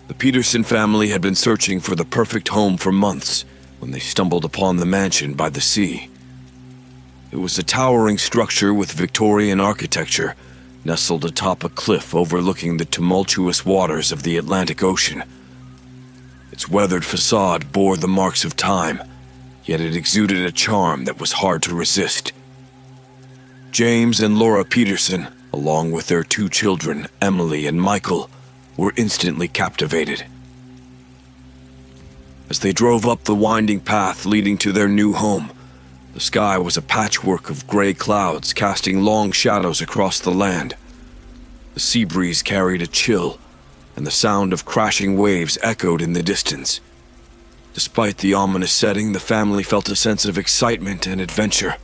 The Peterson family had been searching for the perfect home for months when they stumbled upon the mansion by the sea. It was a towering structure with Victorian architecture, nestled atop a cliff overlooking the tumultuous waters of the Atlantic Ocean. Its weathered facade bore the marks of time, yet it exuded a charm that was hard to resist. James and Laura Peterson, along with their 2 children, Emily and Michael, were instantly captivated. As they drove up the winding path leading to their new home, the sky was a patchwork of gray clouds casting long shadows across the land. The sea breeze carried a chill, and the sound of crashing waves echoed in the distance. Despite the ominous setting, the family felt a sense of excitement and adventure.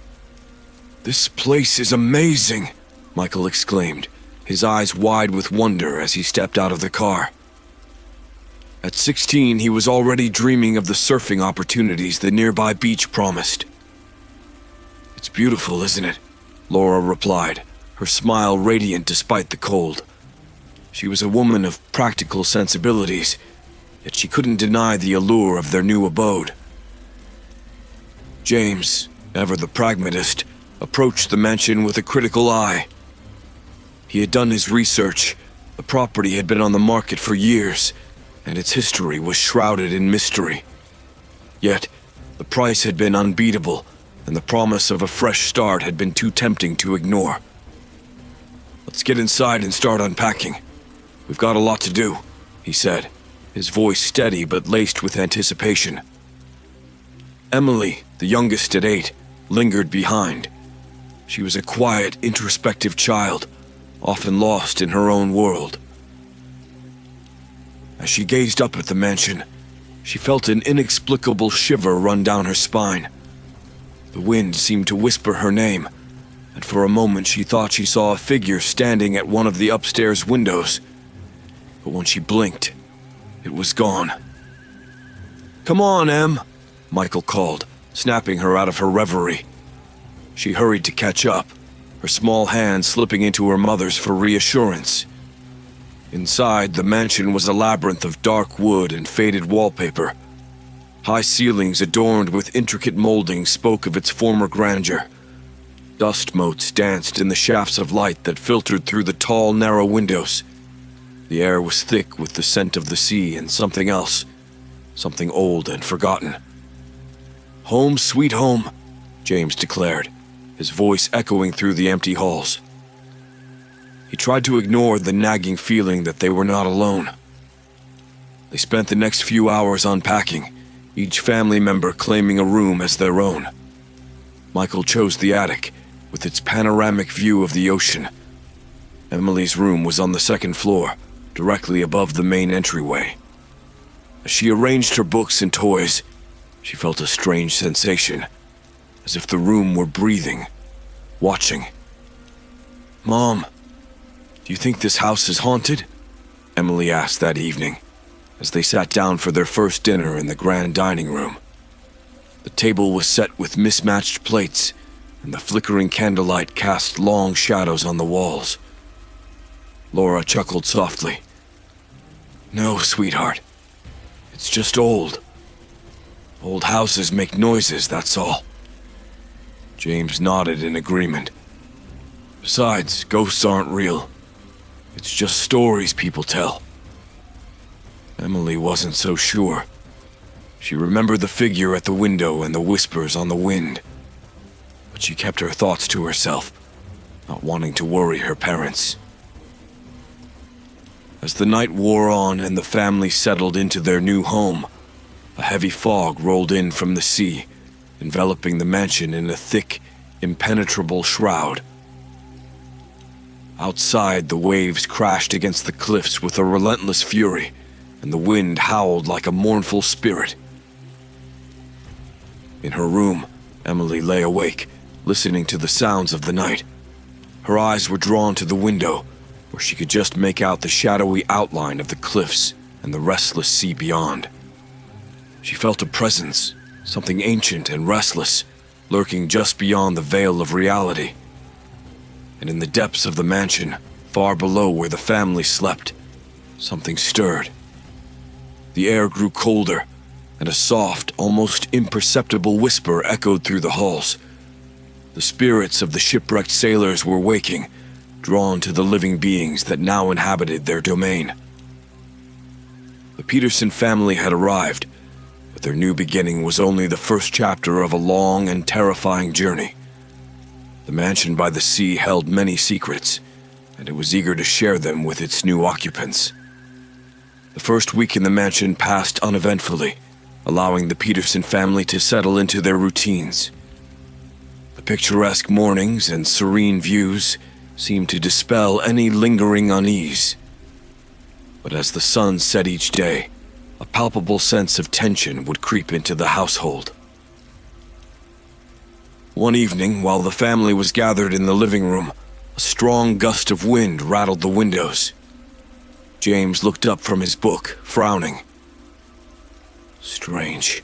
"This place is amazing," Michael exclaimed, his eyes wide with wonder as he stepped out of the car. At 16, he was already dreaming of the surfing opportunities the nearby beach promised. "It's beautiful, isn't it?" Laura replied, her smile radiant despite the cold. She was a woman of practical sensibilities, yet she couldn't deny the allure of their new abode. James, ever the pragmatist, approached the mansion with a critical eye. He had done his research. The property had been on the market for years, and its history was shrouded in mystery. Yet, the price had been unbeatable, and the promise of a fresh start had been too tempting to ignore. "Let's get inside and start unpacking. We've got a lot to do," he said, his voice steady but laced with anticipation. Emily, the youngest at 8, lingered behind. She was a quiet, introspective child, often lost in her own world. As she gazed up at the mansion, she felt an inexplicable shiver run down her spine. The wind seemed to whisper her name, and for a moment she thought she saw a figure standing at one of the upstairs windows. But when she blinked, it was gone. "Come on, Em," Michael called, snapping her out of her reverie. She hurried to catch up, her small hand slipping into her mother's for reassurance. Inside, the mansion was a labyrinth of dark wood and faded wallpaper. High ceilings adorned with intricate moldings spoke of its former grandeur. Dust motes danced in the shafts of light that filtered through the tall, narrow windows. The air was thick with the scent of the sea and something else, something old and forgotten. "Home, sweet home," James declared, his voice echoing through the empty halls. He tried to ignore the nagging feeling that they were not alone. They spent the next few hours unpacking, each family member claiming a room as their own. Michael chose the attic, with its panoramic view of the ocean. Emily's room was on the 2nd floor, directly above the main entryway. As she arranged her books and toys, she felt a strange sensation, as if the room were breathing, watching. "Mom, do you think this house is haunted?" Emily asked that evening, as they sat down for their first dinner in the grand dining room. The table was set with mismatched plates, and the flickering candlelight cast long shadows on the walls. Laura chuckled softly. "No, sweetheart. It's just old. Old houses make noises, that's all." James nodded in agreement. "Besides, ghosts aren't real. It's just stories people tell." Emily wasn't so sure. She remembered the figure at the window and the whispers on the wind. But she kept her thoughts to herself, not wanting to worry her parents. As the night wore on and the family settled into their new home, a heavy fog rolled in from the sea, enveloping the mansion in a thick, impenetrable shroud. Outside, the waves crashed against the cliffs with a relentless fury, and the wind howled like a mournful spirit. In her room, Emily lay awake, listening to the sounds of the night. Her eyes were drawn to the window, where she could just make out the shadowy outline of the cliffs and the restless sea beyond. She felt a presence, something ancient and restless, lurking just beyond the veil of reality. And in the depths of the mansion, far below where the family slept, something stirred. The air grew colder, and a soft, almost imperceptible whisper echoed through the halls. The spirits of the shipwrecked sailors were waking, drawn to the living beings that now inhabited their domain. The Peterson family had arrived, but their new beginning was only the first chapter of a long and terrifying journey. The mansion by the sea held many secrets, and it was eager to share them with its new occupants. The first week in the mansion passed uneventfully, allowing the Peterson family to settle into their routines. The picturesque mornings and serene views seemed to dispel any lingering unease. But as the sun set each day, a palpable sense of tension would creep into the household. One evening, while the family was gathered in the living room, a strong gust of wind rattled the windows. James looked up from his book, frowning. Strange.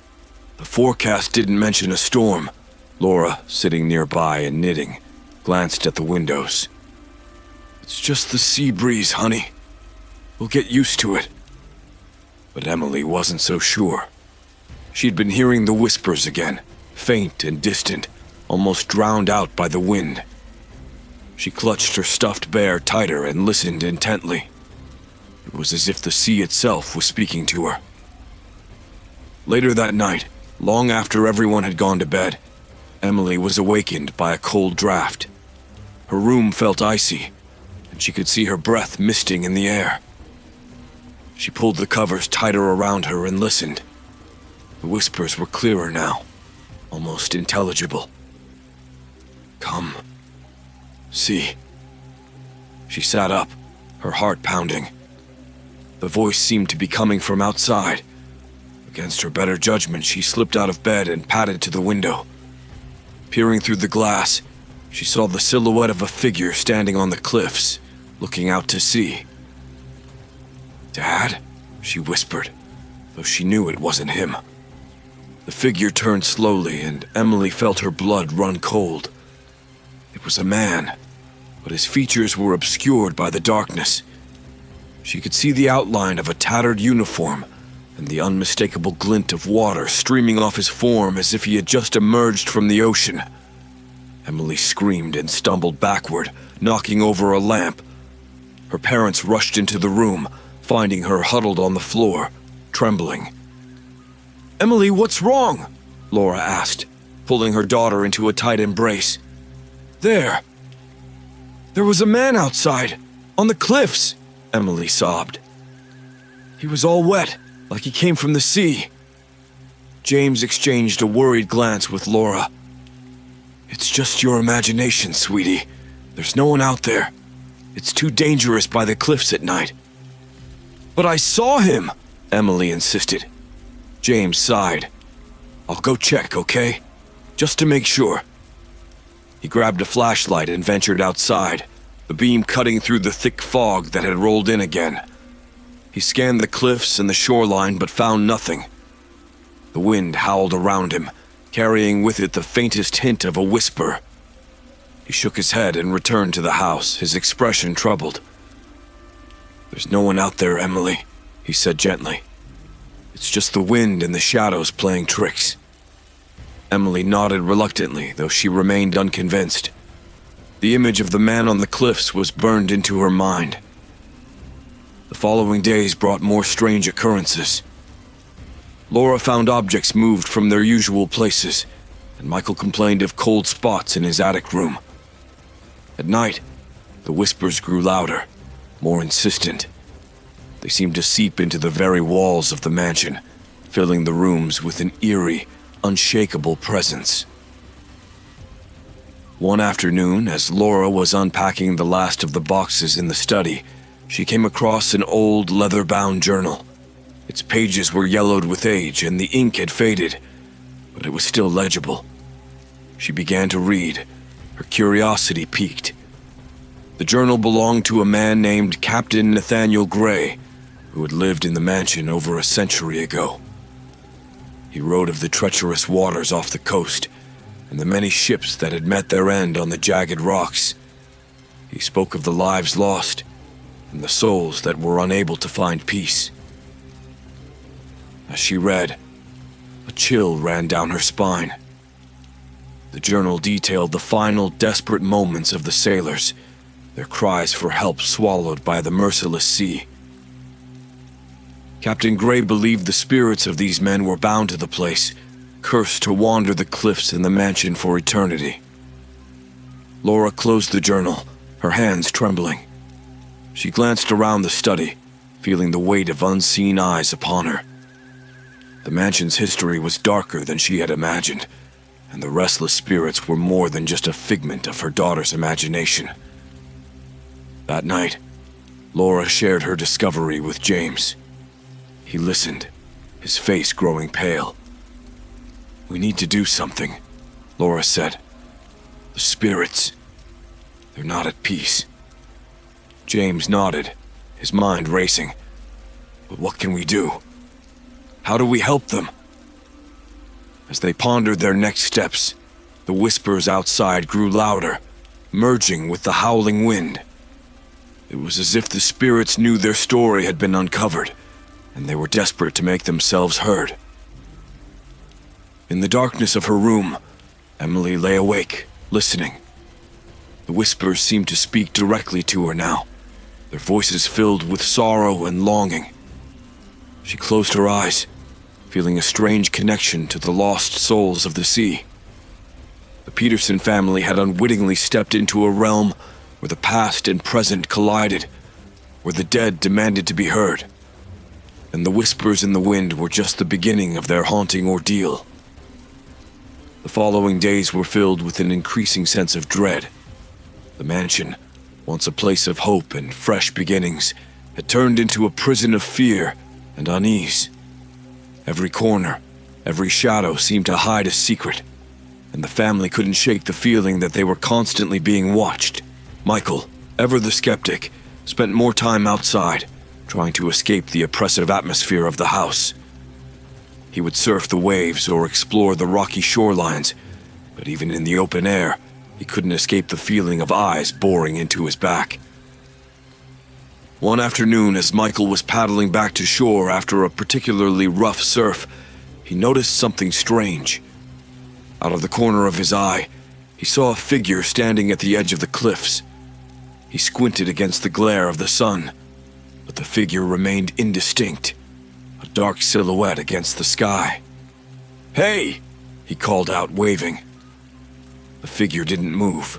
The forecast didn't mention a storm. Laura, sitting nearby and knitting, glanced at the windows. It's just the sea breeze, honey. We'll get used to it. But Emily wasn't so sure. She'd been hearing the whispers again, faint and distant, almost drowned out by the wind. She clutched her stuffed bear tighter and listened intently. It was as if the sea itself was speaking to her. Later that night, long after everyone had gone to bed, Emily was awakened by a cold draft. Her room felt icy, and she could see her breath misting in the air. She pulled the covers tighter around her and listened. The whispers were clearer now, almost intelligible. Come. See. She sat up, her heart pounding. The voice seemed to be coming from outside. Against her better judgment, she slipped out of bed and padded to the window. Peering through the glass, she saw the silhouette of a figure standing on the cliffs, looking out to sea. Dad? She whispered, though she knew it wasn't him. The figure turned slowly, and Emily felt her blood run cold. It was a man, but his features were obscured by the darkness. She could see the outline of a tattered uniform and the unmistakable glint of water streaming off his form as if he had just emerged from the ocean. Emily screamed and stumbled backward, knocking over a lamp. Her parents rushed into the room, finding her huddled on the floor, trembling. Emily, what's wrong? Laura asked, pulling her daughter into a tight embrace. There was a man outside, on the cliffs, Emily sobbed. He was all wet, like he came from the sea. James exchanged a worried glance with Laura. It's just your imagination, sweetie. There's no one out there. It's too dangerous by the cliffs at night. But I saw him, Emily insisted. James sighed. I'll go check, okay? Just to make sure. He grabbed a flashlight and ventured outside, the beam cutting through the thick fog that had rolled in again. He scanned the cliffs and the shoreline but found nothing. The wind howled around him, carrying with it the faintest hint of a whisper. He shook his head and returned to the house, his expression troubled. There's no one out there, Emily, he said gently. It's just the wind and the shadows playing tricks. Emily nodded reluctantly, though she remained unconvinced. The image of the man on the cliffs was burned into her mind. The following days brought more strange occurrences. Laura found objects moved from their usual places, and Michael complained of cold spots in his attic room. At night, the whispers grew louder, more insistent. They seemed to seep into the very walls of the mansion, filling the rooms with an eerie, unshakable presence. One afternoon, as Laura was unpacking the last of the boxes in the study, she came across an old leather-bound journal. Its pages were yellowed with age and the ink had faded, but it was still legible. She began to read, her curiosity piqued. The journal belonged to a man named Captain Nathaniel Gray, who had lived in the mansion over a century ago. He wrote of the treacherous waters off the coast and the many ships that had met their end on the jagged rocks. He spoke of the lives lost and the souls that were unable to find peace. As she read, a chill ran down her spine. The journal detailed the final desperate moments of the sailors, their cries for help swallowed by the merciless sea. Captain Gray believed the spirits of these men were bound to the place, cursed to wander the cliffs and the mansion for eternity. Laura closed the journal, her hands trembling. She glanced around the study, feeling the weight of unseen eyes upon her. The mansion's history was darker than she had imagined, and the restless spirits were more than just a figment of her daughter's imagination. That night, Laura shared her discovery with James. He listened, his face growing pale. "We need to do something," Laura said. "The spirits, they're not at peace." James nodded, his mind racing. "But what can we do? How do we help them?" As they pondered their next steps, the whispers outside grew louder, merging with the howling wind. It was as if the spirits knew their story had been uncovered, and they were desperate to make themselves heard. In the darkness of her room, Emily lay awake, listening. The whispers seemed to speak directly to her now, their voices filled with sorrow and longing. She closed her eyes, feeling a strange connection to the lost souls of the sea. The Peterson family had unwittingly stepped into a realm where the past and present collided, where the dead demanded to be heard. And the whispers in the wind were just the beginning of their haunting ordeal. The following days were filled with an increasing sense of dread. The mansion, once a place of hope and fresh beginnings, had turned into a prison of fear and unease. Every corner, every shadow seemed to hide a secret, and the family couldn't shake the feeling that they were constantly being watched. Michael, ever the skeptic, spent more time outside, trying to escape the oppressive atmosphere of the house. He would surf the waves or explore the rocky shorelines, but even in the open air, he couldn't escape the feeling of eyes boring into his back. One afternoon, as Michael was paddling back to shore after a particularly rough surf, he noticed something strange. Out of the corner of his eye, he saw a figure standing at the edge of the cliffs. He squinted against the glare of the sun, but the figure remained indistinct, a dark silhouette against the sky. "Hey!" he called out, waving. The figure didn't move.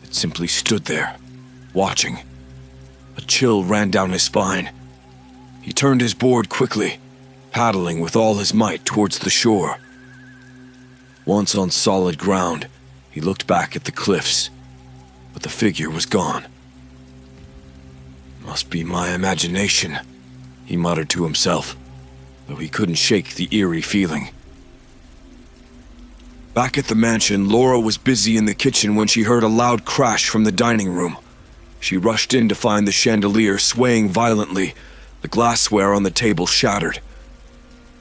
It simply stood there, watching. A chill ran down his spine. He turned his board quickly, paddling with all his might towards the shore. Once on solid ground, he looked back at the cliffs, but the figure was gone. "Must be my imagination," he muttered to himself, though he couldn't shake the eerie feeling. Back at the mansion, Laura was busy in the kitchen when she heard a loud crash from the dining room. She rushed in to find the chandelier swaying violently, the glassware on the table shattered.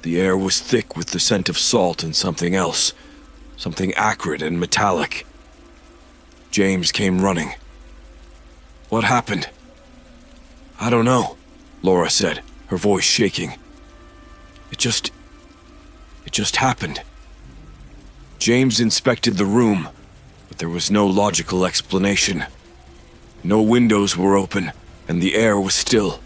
The air was thick with the scent of salt and something else, something acrid and metallic. James came running. "What happened?" "I don't know," Laura said, her voice shaking. It just happened." James inspected the room, but there was no logical explanation. No windows were open, and the air was still.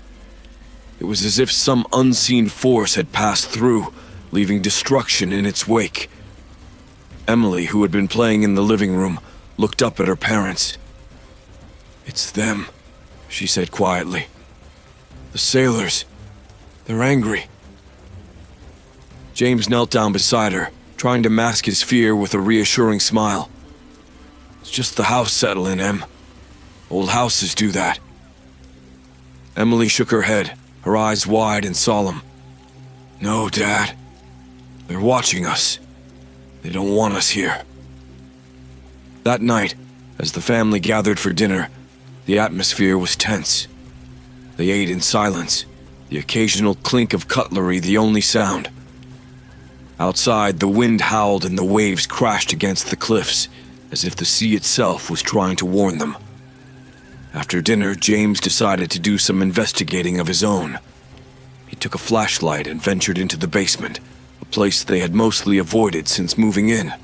It was as if some unseen force had passed through, leaving destruction in its wake. Emily, who had been playing in the living room, looked up at her parents. "It's them," she said quietly. "The sailors. They're angry." James knelt down beside her, trying to mask his fear with a reassuring smile. "It's just the house settling, Em. Old houses do that." Emily shook her head, her eyes wide and solemn. "No, Dad. They're watching us. They don't want us here." That night, as the family gathered for dinner, the atmosphere was tense. They ate in silence, the occasional clink of cutlery the only sound. Outside, the wind howled and the waves crashed against the cliffs, as if the sea itself was trying to warn them. After dinner, James decided to do some investigating of his own. He took a flashlight and ventured into the basement, a place they had mostly avoided since moving in.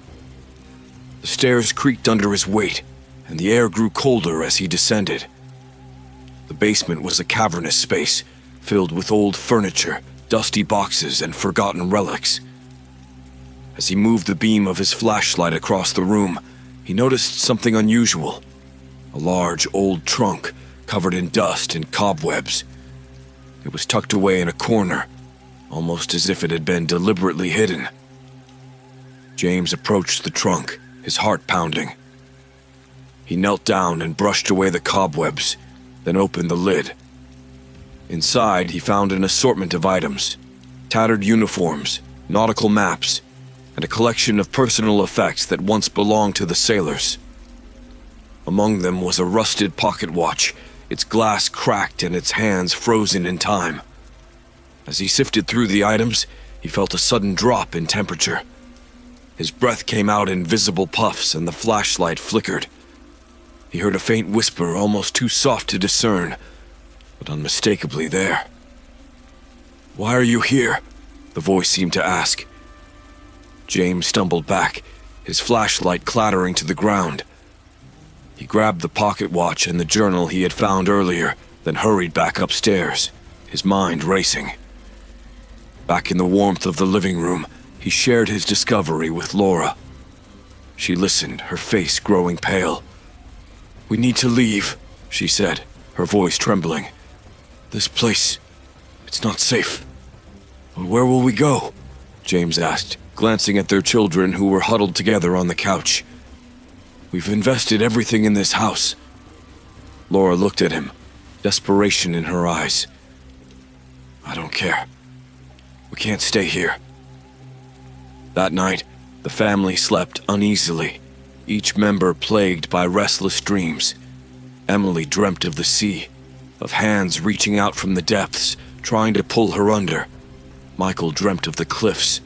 The stairs creaked under his weight, and the air grew colder as he descended. The basement was a cavernous space, filled with old furniture, dusty boxes, and forgotten relics. As he moved the beam of his flashlight across the room, he noticed something unusual. A large old trunk, covered in dust and cobwebs. It was tucked away in a corner, almost as if it had been deliberately hidden. James approached the trunk, his heart pounding. He knelt down and brushed away the cobwebs, then opened the lid. Inside, he found an assortment of items: tattered uniforms, nautical maps, and a collection of personal effects that once belonged to the sailors. Among them was a rusted pocket watch, its glass cracked and its hands frozen in time. As he sifted through the items, he felt a sudden drop in temperature. His breath came out in visible puffs and the flashlight flickered. He heard a faint whisper, almost too soft to discern, but unmistakably there. "Why are you here?" the voice seemed to ask. James stumbled back, his flashlight clattering to the ground. He grabbed the pocket watch and the journal he had found earlier, then hurried back upstairs, his mind racing. Back in the warmth of the living room, he shared his discovery with Laura. She listened, her face growing pale. "We need to leave," she said, her voice trembling. "This place, it's not safe." "But where will we go?" James asked, glancing at their children who were huddled together on the couch. "We've invested everything in this house." Laura looked at him, desperation in her eyes. "I don't care. We can't stay here." That night, the family slept uneasily, each member plagued by restless dreams. Emily dreamt of the sea, of hands reaching out from the depths, trying to pull her under. Michael dreamt of the cliffs,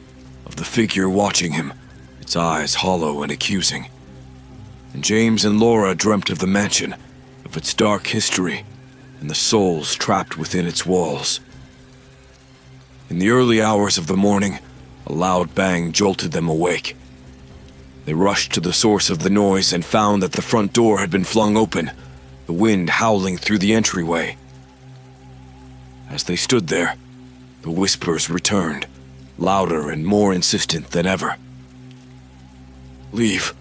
of the figure watching him, its eyes hollow and accusing. And James and Laura dreamt of the mansion, of its dark history, and the souls trapped within its walls. In the early hours of the morning, a loud bang jolted them awake. They rushed to the source of the noise and found that the front door had been flung open, the wind howling through the entryway. As they stood there, the whispers returned, louder and more insistent than ever. "Leave.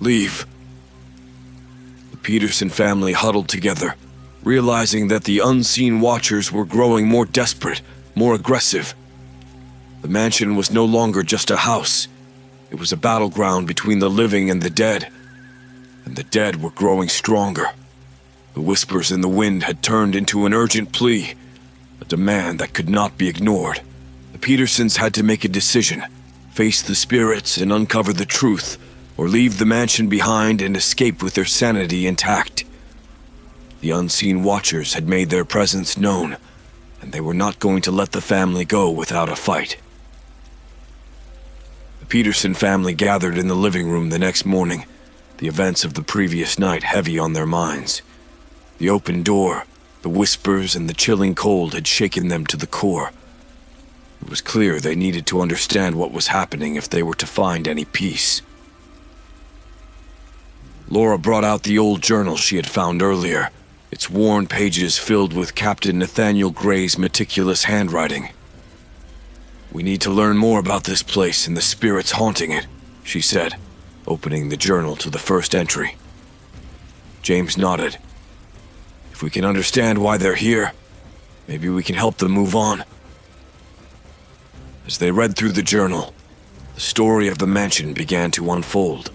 Leave." The Peterson family huddled together, realizing that the unseen watchers were growing more desperate, more aggressive. The mansion was no longer just a house. It was a battleground between the living and the dead were growing stronger. The whispers in the wind had turned into an urgent plea, a demand that could not be ignored. The Petersons had to make a decision, face the spirits and uncover the truth, or leave the mansion behind and escape with their sanity intact. The unseen watchers had made their presence known, and they were not going to let the family go without a fight. The Peterson family gathered in the living room the next morning, the events of the previous night heavy on their minds. The open door, the whispers, and the chilling cold had shaken them to the core. It was clear they needed to understand what was happening if they were to find any peace. Laura brought out the old journal she had found earlier, its worn pages filled with Captain Nathaniel Gray's meticulous handwriting. "We need to learn more about this place and the spirits haunting it," she said, opening the journal to the first entry. James nodded. "If we can understand why they're here, maybe we can help them move on." As they read through the journal, the story of the mansion began to unfold.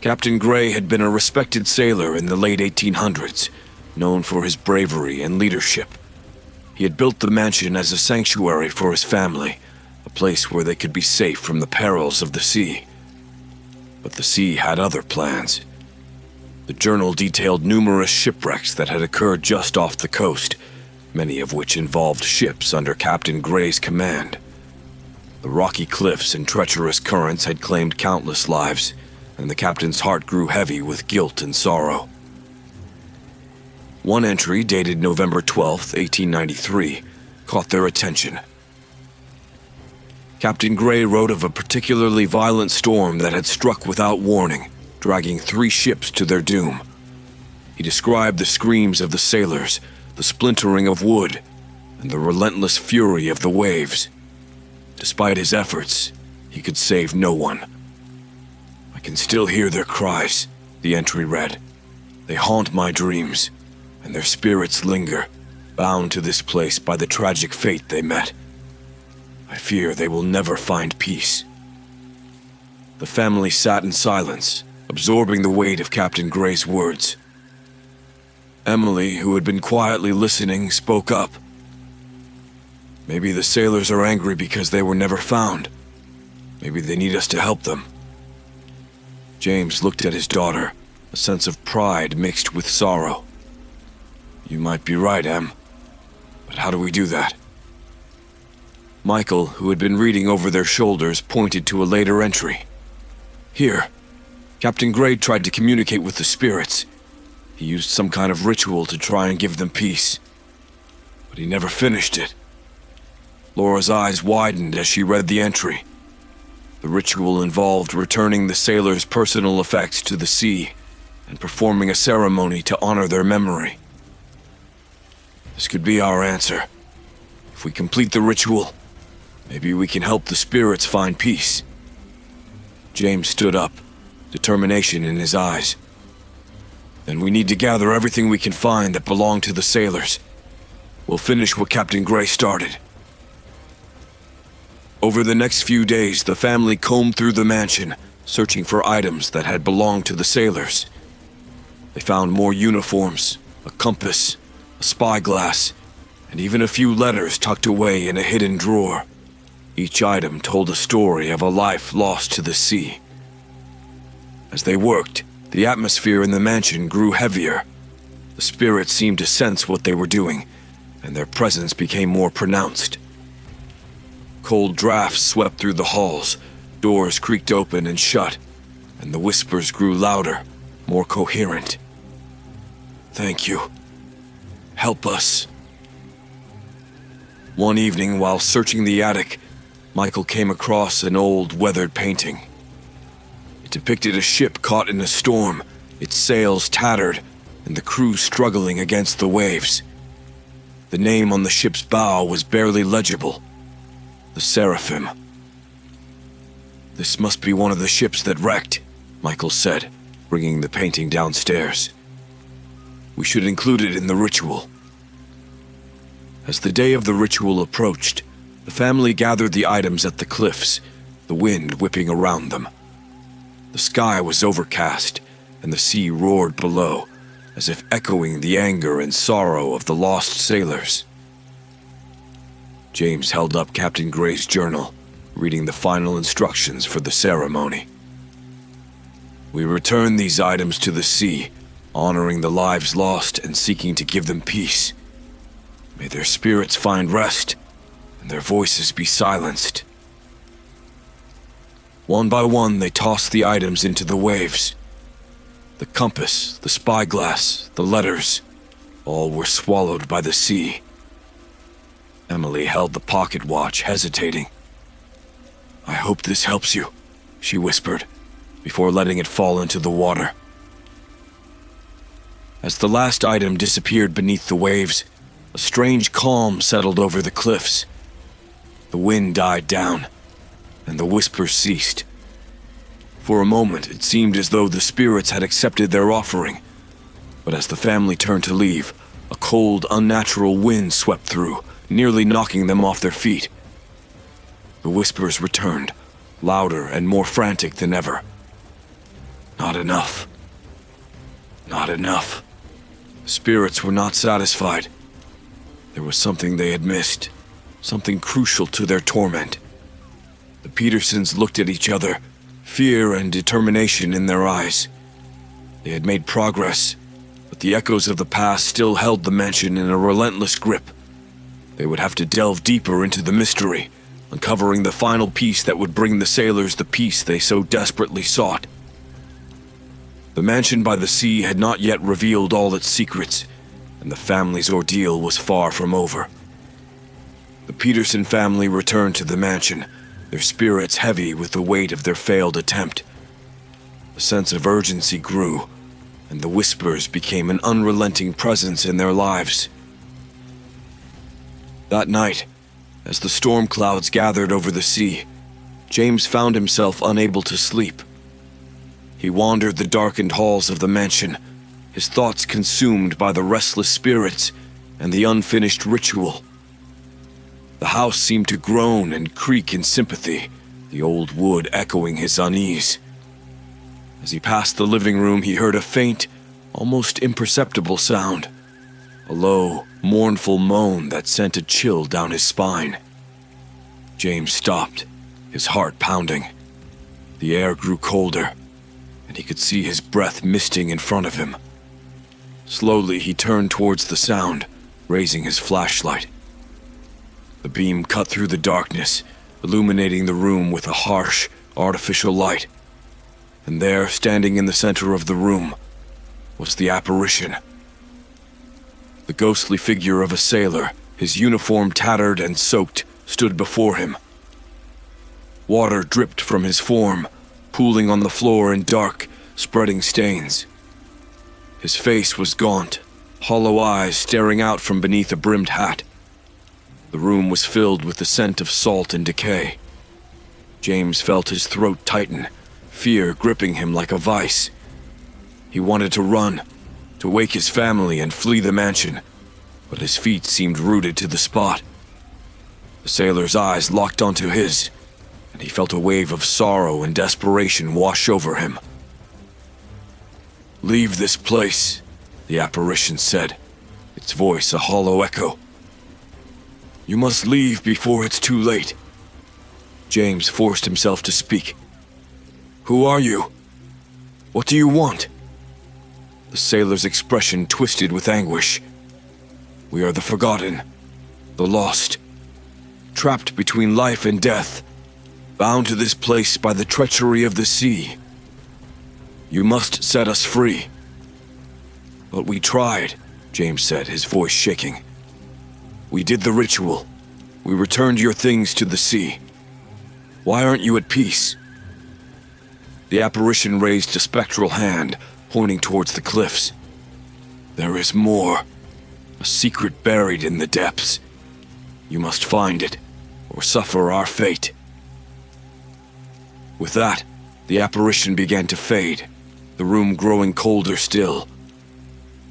Captain Gray had been a respected sailor in the late 1800s, known for his bravery and leadership. He had built the mansion as a sanctuary for his family, a place where they could be safe from the perils of the sea. But the sea had other plans. The journal detailed numerous shipwrecks that had occurred just off the coast, many of which involved ships under Captain Gray's command. The rocky cliffs and treacherous currents had claimed countless lives, and the captain's heart grew heavy with guilt and sorrow. One entry, dated November 12th, 1893, caught their attention. Captain Gray wrote of a particularly violent storm that had struck without warning, dragging 3 ships to their doom. He described the screams of the sailors, the splintering of wood, and the relentless fury of the waves. Despite his efforts, he could save no one. "I can still hear their cries," the entry read. "They haunt my dreams, and their spirits linger, bound to this place by the tragic fate they met. I fear they will never find peace." The family sat in silence, absorbing the weight of Captain Gray's words. Emily, who had been quietly listening, spoke up. "Maybe the sailors are angry because they were never found. Maybe they need us to help them." James looked at his daughter, a sense of pride mixed with sorrow. "You might be right, Em. But how do we do that?" Michael, who had been reading over their shoulders, pointed to a later entry. "Here, Captain Gray tried to communicate with the spirits. He used some kind of ritual to try and give them peace. But he never finished it." Laura's eyes widened as she read the entry. The ritual involved returning the sailors' personal effects to the sea and performing a ceremony to honor their memory. "This could be our answer. If we complete the ritual, maybe we can help the spirits find peace." James stood up, determination in his eyes. "Then we need to gather everything we can find that belonged to the sailors. We'll finish what Captain Gray started." Over the next few days, the family combed through the mansion, searching for items that had belonged to the sailors. They found more uniforms, a compass, a spyglass, and even a few letters tucked away in a hidden drawer. Each item told a story of a life lost to the sea. As they worked, the atmosphere in the mansion grew heavier. The spirits seemed to sense what they were doing, and their presence became more pronounced. Cold drafts swept through the halls, doors creaked open and shut, and the whispers grew louder, more coherent. "Thank you. Help us." One evening, while searching the attic, Michael came across an old, weathered painting. It depicted a ship caught in a storm, its sails tattered, and the crew struggling against the waves. The name on the ship's bow was barely legible: the Seraphim. "This must be one of the ships that wrecked," Michael said, bringing the painting downstairs. "We should include it in the ritual." As the day of the ritual approached, the family gathered the items at the cliffs, the wind whipping around them. The sky was overcast, and the sea roared below, as if echoing the anger and sorrow of the lost sailors. James held up Captain Gray's journal, reading the final instructions for the ceremony. "We return these items to the sea, honoring the lives lost and seeking to give them peace. May their spirits find rest, and their voices be silenced." One by one, they tossed the items into the waves. The compass, the spyglass, the letters, all were swallowed by the sea. Emily held the pocket watch, hesitating. "I hope this helps you," she whispered, before letting it fall into the water. As the last item disappeared beneath the waves, a strange calm settled over the cliffs. The wind died down, and the whispers ceased. For a moment, it seemed as though the spirits had accepted their offering, but as the family turned to leave, a cold, unnatural wind swept through, nearly knocking them off their feet. The whispers returned, louder and more frantic than ever. "Not enough. Not enough." Spirits were not satisfied. There was something they had missed, something crucial to their torment. The Petersons looked at each other, fear and determination in their eyes. They had made progress, but the echoes of the past still held the mansion in a relentless grip. They would have to delve deeper into the mystery, uncovering the final piece that would bring the sailors the peace they so desperately sought. The mansion by the sea had not yet revealed all its secrets, and the family's ordeal was far from over. The Peterson family returned to the mansion, their spirits heavy with the weight of their failed attempt. The sense of urgency grew, and the whispers became an unrelenting presence in their lives. That night, as the storm clouds gathered over the sea, James found himself unable to sleep. He wandered the darkened halls of the mansion, his thoughts consumed by the restless spirits and the unfinished ritual. The house seemed to groan and creak in sympathy, the old wood echoing his unease. As he passed the living room, he heard a faint, almost imperceptible sound, a low, mournful moan that sent a chill down his spine. James stopped, his heart pounding. The air grew colder, and he could see his breath misting in front of him. Slowly, he turned towards the sound, raising his flashlight. The beam cut through the darkness, illuminating the room with a harsh, artificial light. And there, standing in the center of the room, was the apparition. The ghostly figure of a sailor, his uniform tattered and soaked, stood before him. Water dripped from his form, pooling on the floor in dark, spreading stains. His face was gaunt, hollow eyes staring out from beneath a brimmed hat. The room was filled with the scent of salt and decay. James felt his throat tighten, fear gripping him like a vice. He wanted to run, to wake his family and flee the mansion, but his feet seemed rooted to the spot. The sailor's eyes locked onto his, and he felt a wave of sorrow and desperation wash over him. "Leave this place," the apparition said, its voice a hollow echo. "You must leave before it's too late." James forced himself to speak. "Who are you? What do you want?" The sailor's expression twisted with anguish. "We are the forgotten, the lost, trapped between life and death, bound to this place by the treachery of the sea. You must set us free." "But we tried," James said, his voice shaking. "We did the ritual. We returned your things to the sea. Why aren't you at peace?" The apparition raised a spectral hand, pointing towards the cliffs. "There is more, a secret buried in the depths. You must find it, or suffer our fate." With that, the apparition began to fade, the room growing colder still.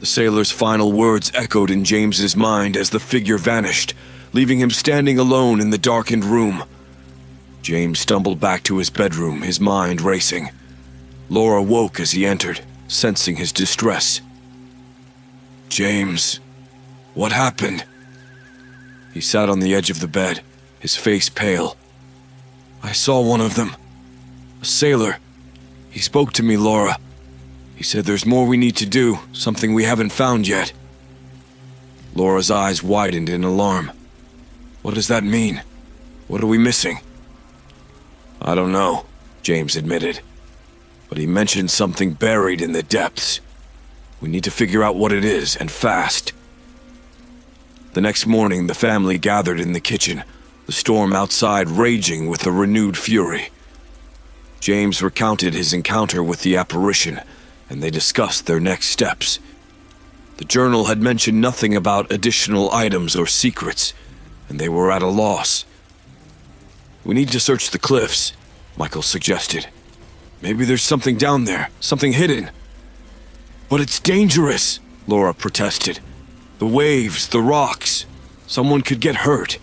The sailor's final words echoed in James's mind as the figure vanished, leaving him standing alone in the darkened room. James stumbled back to his bedroom, his mind racing. Laura woke as he entered, sensing his distress. "James, what happened?" He sat on the edge of the bed, his face pale. "I saw one of them. A sailor. He spoke to me, Laura. He said there's more we need to do, something we haven't found yet." Laura's eyes widened in alarm. "What does that mean? What are we missing?" "I don't know," James admitted. "But he mentioned something buried in the depths. We need to figure out what it is, and fast." The next morning, the family gathered in the kitchen, the storm outside raging with a renewed fury. James recounted his encounter with the apparition, and they discussed their next steps. The journal had mentioned nothing about additional items or secrets, and they were at a loss. "We need to search the cliffs," Michael suggested. "Maybe there's something down there, something hidden." "But it's dangerous," Laura protested. "The waves, the rocks. Someone could get hurt."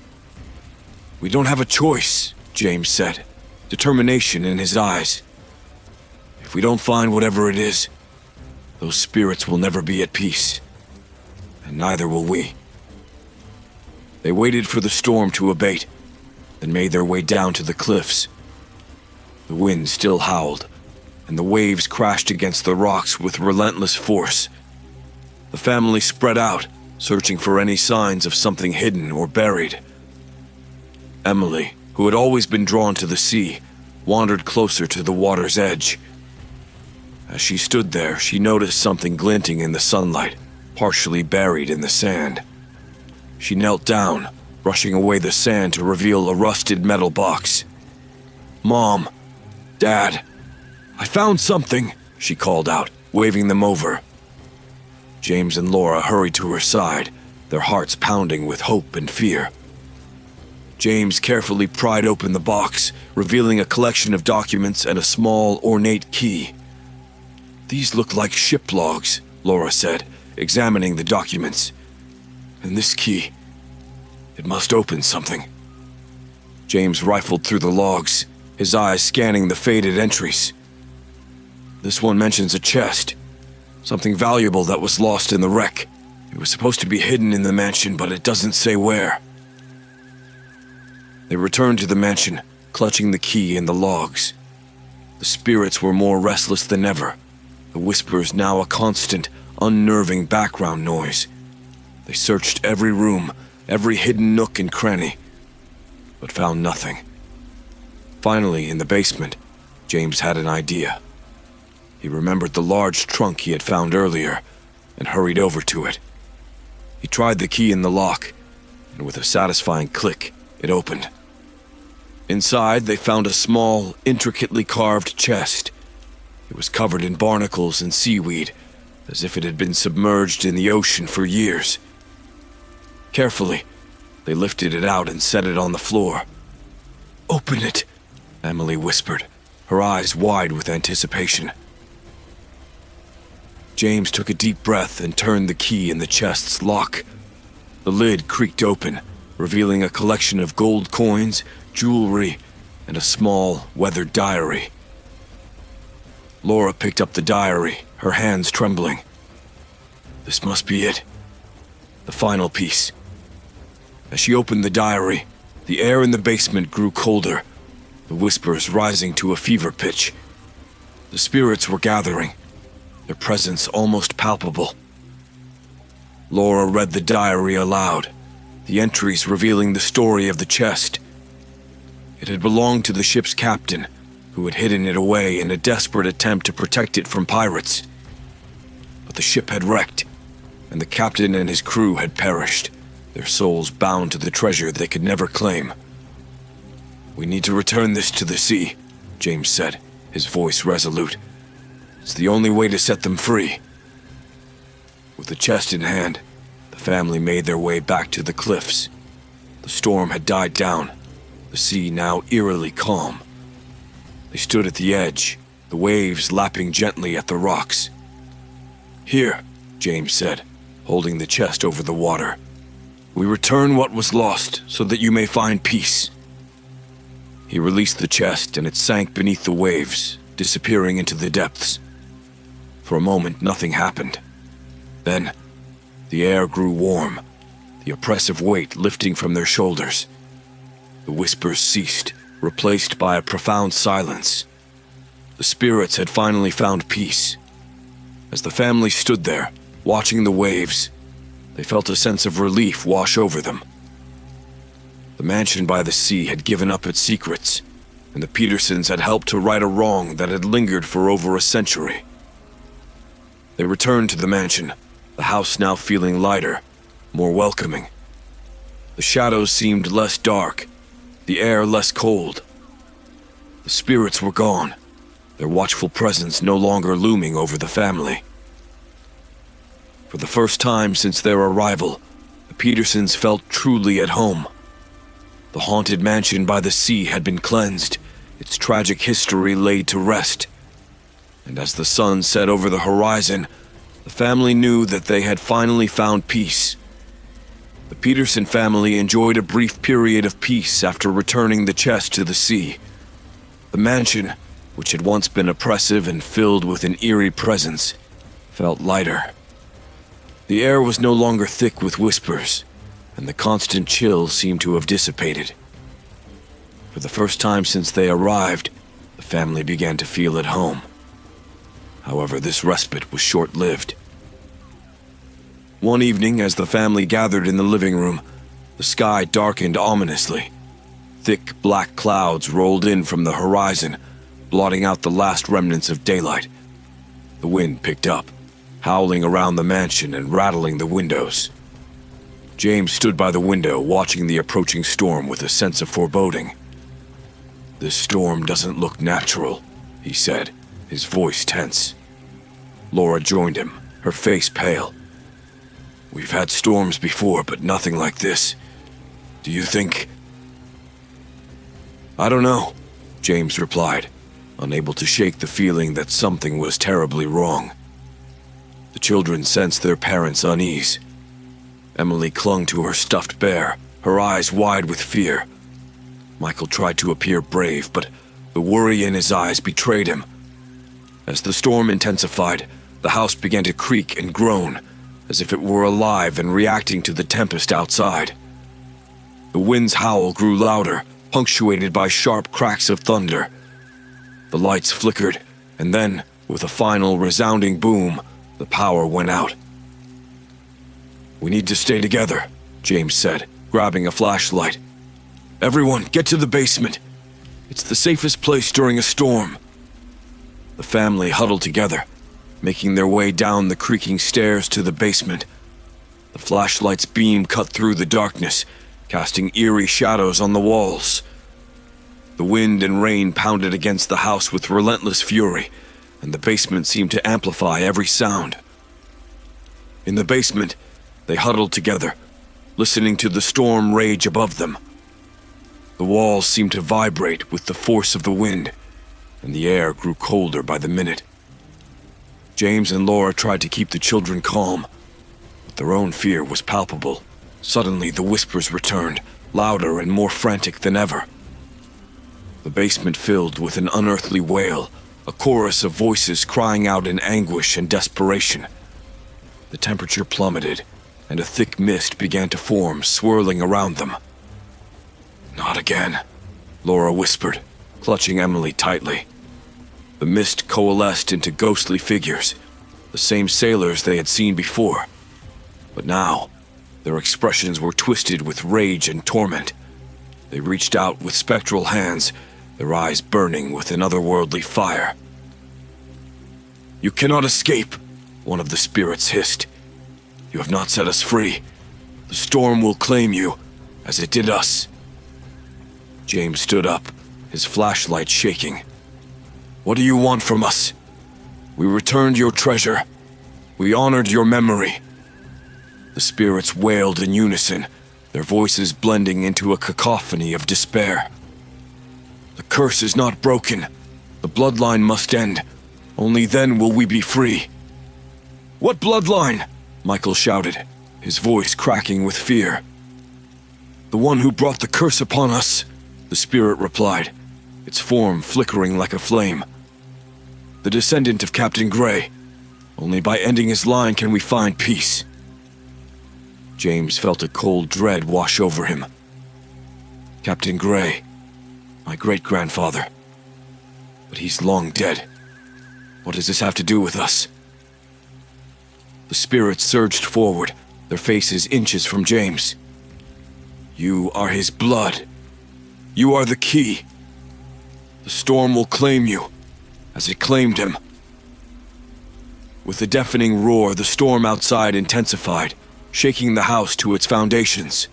"We don't have a choice," James said, determination in his eyes. "If we don't find whatever it is, those spirits will never be at peace. And neither will we." They waited for the storm to abate, then made their way down to the cliffs. The wind still howled, and the waves crashed against the rocks with relentless force. The family spread out, searching for any signs of something hidden or buried. Emily, who had always been drawn to the sea, wandered closer to the water's edge. As she stood there, she noticed something glinting in the sunlight, partially buried in the sand. She knelt down, brushing away the sand to reveal a rusted metal box. "Mom, Dad, I found something," she called out, waving them over. James and Laura hurried to her side, their hearts pounding with hope and fear. James carefully pried open the box, revealing a collection of documents and a small, ornate key. "These look like ship logs," Laura said, examining the documents. "And this key, it must open something." James rifled through the logs, his eyes scanning the faded entries. "This one mentions a chest, something valuable that was lost in the wreck. It was supposed to be hidden in the mansion, but it doesn't say where." They returned to the mansion, clutching the key and the logs. The spirits were more restless than ever, the whispers now a constant, unnerving background noise. They searched every room, every hidden nook and cranny, but found nothing. Finally, in the basement, James had an idea. He remembered the large trunk he had found earlier and hurried over to it. He tried the key in the lock, and with a satisfying click, it opened. Inside, they found a small, intricately carved chest. It was covered in barnacles and seaweed, as if it had been submerged in the ocean for years. Carefully, they lifted it out and set it on the floor. "Open it," Emily whispered, her eyes wide with anticipation. James took a deep breath and turned the key in the chest's lock. The lid creaked open, revealing a collection of gold coins, jewelry, and a small, weathered diary. Laura picked up the diary, her hands trembling. This must be it. The final piece. As she opened the diary, the air in the basement grew colder, the whispers rising to a fever pitch. The spirits were gathering, their presence almost palpable. Laura read the diary aloud, the entries revealing the story of the chest. It had belonged to the ship's captain, who had hidden it away in a desperate attempt to protect it from pirates. But the ship had wrecked, and the captain and his crew had perished, their souls bound to the treasure they could never claim. "We need to return this to the sea," James said, his voice resolute. "It's the only way to set them free." With the chest in hand, the family made their way back to the cliffs. The storm had died down, the sea now eerily calm. They stood at the edge, the waves lapping gently at the rocks. "Here," James said, holding the chest over the water. "We return what was lost so that you may find peace." He released the chest and it sank beneath the waves, disappearing into the depths. For a moment, nothing happened. Then, the air grew warm, the oppressive weight lifting from their shoulders. The whispers ceased, replaced by a profound silence. The spirits had finally found peace. As the family stood there, watching the waves, they felt a sense of relief wash over them. The mansion by the sea had given up its secrets, and the Petersons had helped to right a wrong that had lingered for over a century. They returned to the mansion, the house now feeling lighter, more welcoming. The shadows seemed less dark, the air less cold. The spirits were gone, their watchful presence no longer looming over the family. For the first time since their arrival, the Petersons felt truly at home. The haunted mansion by the sea had been cleansed, its tragic history laid to rest. And as the sun set over the horizon, the family knew that they had finally found peace. The Peterson family enjoyed a brief period of peace after returning the chest to the sea. The mansion, which had once been oppressive and filled with an eerie presence, felt lighter. The air was no longer thick with whispers, and the constant chill seemed to have dissipated. For the first time since they arrived, the family began to feel at home. However, this respite was short-lived. One evening, as the family gathered in the living room, the sky darkened ominously. Thick black clouds rolled in from the horizon, blotting out the last remnants of daylight. The wind picked up, howling around the mansion and rattling the windows. James stood by the window, watching the approaching storm with a sense of foreboding. "This storm doesn't look natural," he said, his voice tense. Laura joined him, her face pale. "We've had storms before, but nothing like this. Do you think—" "I don't know," James replied, unable to shake the feeling that something was terribly wrong. The children sensed their parents' unease. Emily clung to her stuffed bear, her eyes wide with fear. Michael tried to appear brave, but the worry in his eyes betrayed him. As the storm intensified, the house began to creak and groan, as if it were alive and reacting to the tempest outside. The wind's howl grew louder, punctuated by sharp cracks of thunder. The lights flickered, and then, with a final resounding boom, the power went out. "We need to stay together," James said, grabbing a flashlight. "Everyone, get to the basement. It's the safest place during a storm." The family huddled together, making their way down the creaking stairs to the basement. The flashlight's beam cut through the darkness, casting eerie shadows on the walls. The wind and rain pounded against the house with relentless fury, and the basement seemed to amplify every sound. In the basement, they huddled together, listening to the storm rage above them. The walls seemed to vibrate with the force of the wind, and the air grew colder by the minute. James and Laura tried to keep the children calm, but their own fear was palpable. Suddenly, the whispers returned, louder and more frantic than ever. The basement filled with an unearthly wail, a chorus of voices crying out in anguish and desperation. The temperature plummeted, and a thick mist began to form, swirling around them. "Not again," Laura whispered, clutching Emily tightly. The mist coalesced into ghostly figures, the same sailors they had seen before. But now, their expressions were twisted with rage and torment. They reached out with spectral hands, their eyes burning with an otherworldly fire. "You cannot escape," one of the spirits hissed. "You have not set us free. The storm will claim you, as it did us." James stood up, his flashlight shaking. "What do you want from us? We returned your treasure. We honored your memory." The spirits wailed in unison, their voices blending into a cacophony of despair. "The curse is not broken. The bloodline must end. Only then will we be free." "What bloodline?" Michael shouted, his voice cracking with fear. "The one who brought the curse upon us," the spirit replied, its form flickering like a flame. "The descendant of Captain Gray. Only by ending his line can we find peace." James felt a cold dread wash over him. Captain Gray, my great-grandfather. But he's long dead. What does this have to do with us? The spirits surged forward, their faces inches from James. "You are his blood. You are the key. The storm will claim you, as it claimed him." With a deafening roar, the storm outside intensified, shaking the house to its foundations.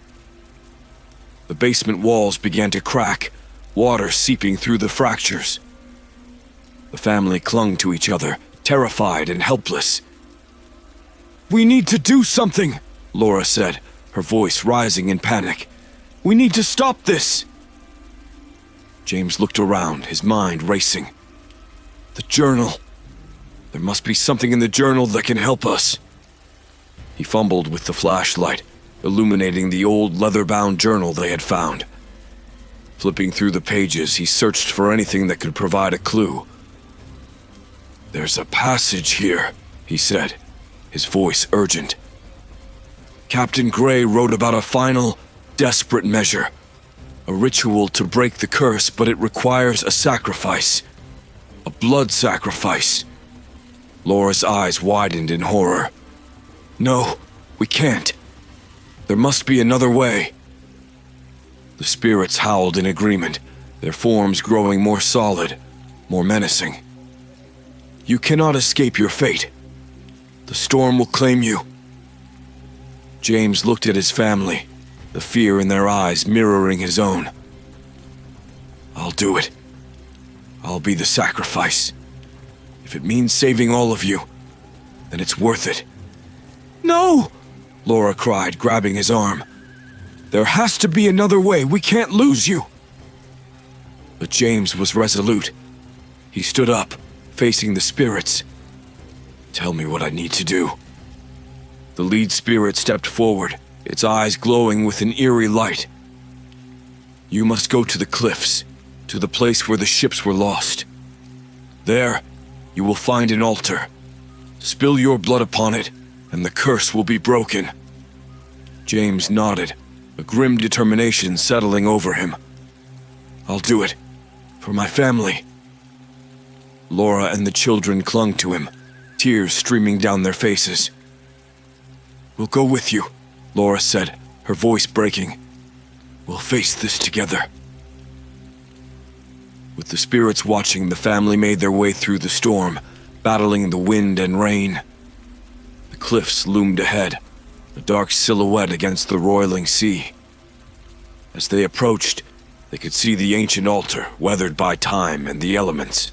The basement walls began to crack, water seeping through the fractures. The family clung to each other, terrified and helpless. "We need to do something," Laura said, her voice rising in panic. "We need to stop this." James looked around, his mind racing. The journal. There must be something in the journal that can help us. He fumbled with the flashlight, illuminating the old leather-bound journal they had found. Flipping through the pages, he searched for anything that could provide a clue. "There's a passage here," he said, his voice urgent. "Captain Gray wrote about a final, desperate measure. A ritual to break the curse, but it requires a sacrifice. A blood sacrifice." Laura's eyes widened in horror. "No, we can't. There must be another way." The spirits howled in agreement, their forms growing more solid, more menacing. "You cannot escape your fate. The storm will claim you." James looked at his family, the fear in their eyes mirroring his own. "I'll do it. I'll be the sacrifice. If it means saving all of you, then it's worth it." "No!" Laura cried, grabbing his arm. "There has to be another way. We can't lose you." But James was resolute. He stood up, facing the spirits. "Tell me what I need to do." The lead spirit stepped forward, its eyes glowing with an eerie light. "You must go to the cliffs, to the place where the ships were lost. There, you will find an altar. Spill your blood upon it, and the curse will be broken." James nodded, a grim determination settling over him. "I'll do it. For my family." Laura and the children clung to him, tears streaming down their faces. "We'll go with you," Laura said, her voice breaking. "We'll face this together." With the spirits watching, the family made their way through the storm, battling the wind and rain. The cliffs loomed ahead, a dark silhouette against the roiling sea. As they approached, they could see the ancient altar, weathered by time and the elements.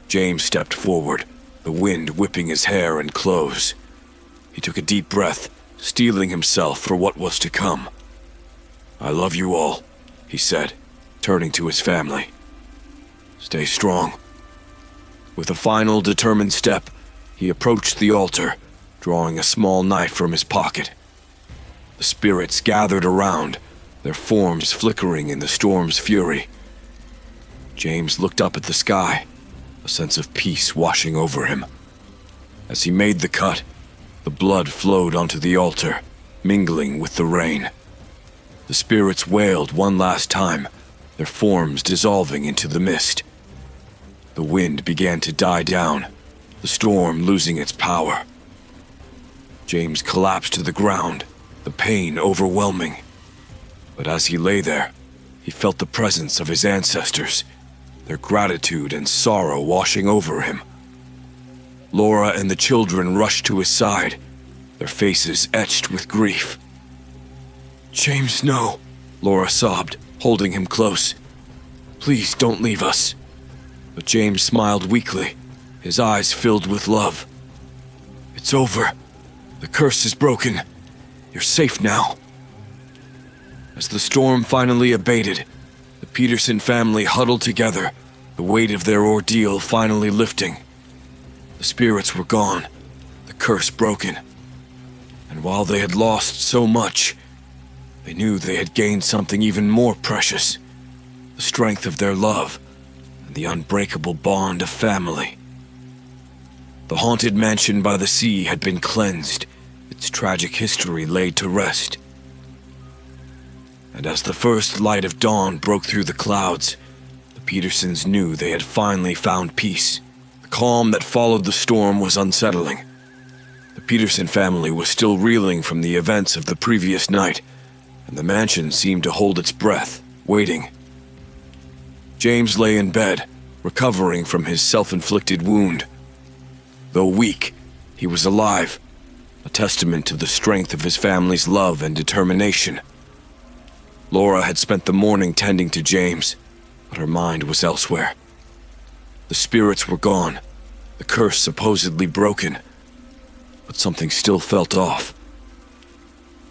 James stepped forward, the wind whipping his hair and clothes. He took a deep breath, steeling himself for what was to come. "I love you all," he said, turning to his family. "Stay strong." With a final determined step, he approached the altar, drawing a small knife from his pocket. The spirits gathered around, their forms flickering in the storm's fury. James looked up at the sky, a sense of peace washing over him. As he made the cut, the blood flowed onto the altar, mingling with the rain. The spirits wailed one last time, their forms dissolving into the mist. The wind began to die down, the storm losing its power. James collapsed to the ground, the pain overwhelming. But as he lay there, he felt the presence of his ancestors, their gratitude and sorrow washing over him. Laura and the children rushed to his side, their faces etched with grief. "James, no," Laura sobbed, holding him close. "Please don't leave us." But James smiled weakly, his eyes filled with love. "It's over. The curse is broken. You're safe now." As the storm finally abated, the Peterson family huddled together, the weight of their ordeal finally lifting. The spirits were gone, the curse broken. And while they had lost so much, they knew they had gained something even more precious, the strength of their love and the unbreakable bond of family. The haunted mansion by the sea had been cleansed, its tragic history laid to rest. And as the first light of dawn broke through the clouds, the Petersons knew they had finally found peace. The calm that followed the storm was unsettling. The Peterson family was still reeling from the events of the previous night, and the mansion seemed to hold its breath, waiting. James lay in bed, recovering from his self-inflicted wound. Though weak, he was alive, a testament to the strength of his family's love and determination. Laura had spent the morning tending to James, but her mind was elsewhere. The spirits were gone, the curse supposedly broken, but something still felt off.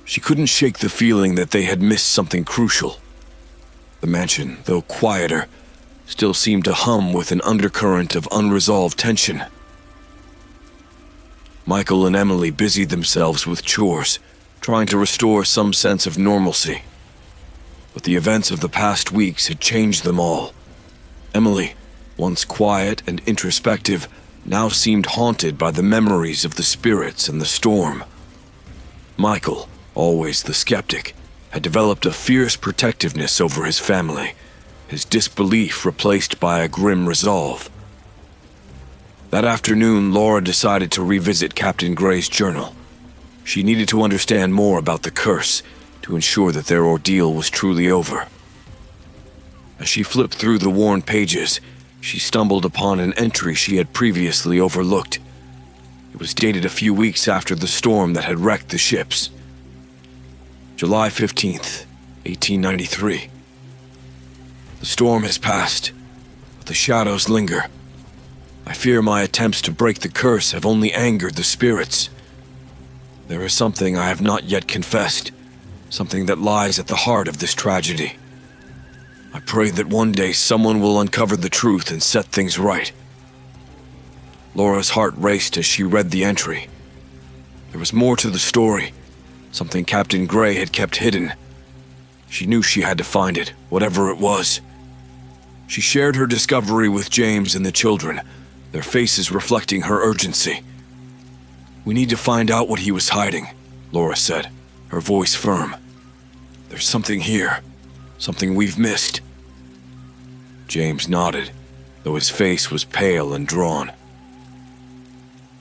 She couldn't shake the feeling that they had missed something crucial. The mansion, though quieter, still seemed to hum with an undercurrent of unresolved tension. Michael and Emily busied themselves with chores, trying to restore some sense of normalcy. But the events of the past weeks had changed them all. Emily, once quiet and introspective, now seemed haunted by the memories of the spirits and the storm. Michael, always the skeptic, had developed a fierce protectiveness over his family, his disbelief replaced by a grim resolve. That afternoon, Laura decided to revisit Captain Gray's journal. She needed to understand more about the curse, to ensure that their ordeal was truly over. As she flipped through the worn pages, she stumbled upon an entry she had previously overlooked. It was dated a few weeks after the storm that had wrecked the ships. July 15th, 1893. The storm has passed, but the shadows linger. I fear my attempts to break the curse have only angered the spirits. There is something I have not yet confessed, something that lies at the heart of this tragedy. I pray that one day someone will uncover the truth and set things right. Laura's heart raced as she read the entry. There was more to the story, something Captain Gray had kept hidden. She knew she had to find it, whatever it was. She shared her discovery with James and the children, their faces reflecting her urgency. "We need to find out what he was hiding," Laura said, her voice firm. "There's something here, something we've missed." James nodded, though his face was pale and drawn.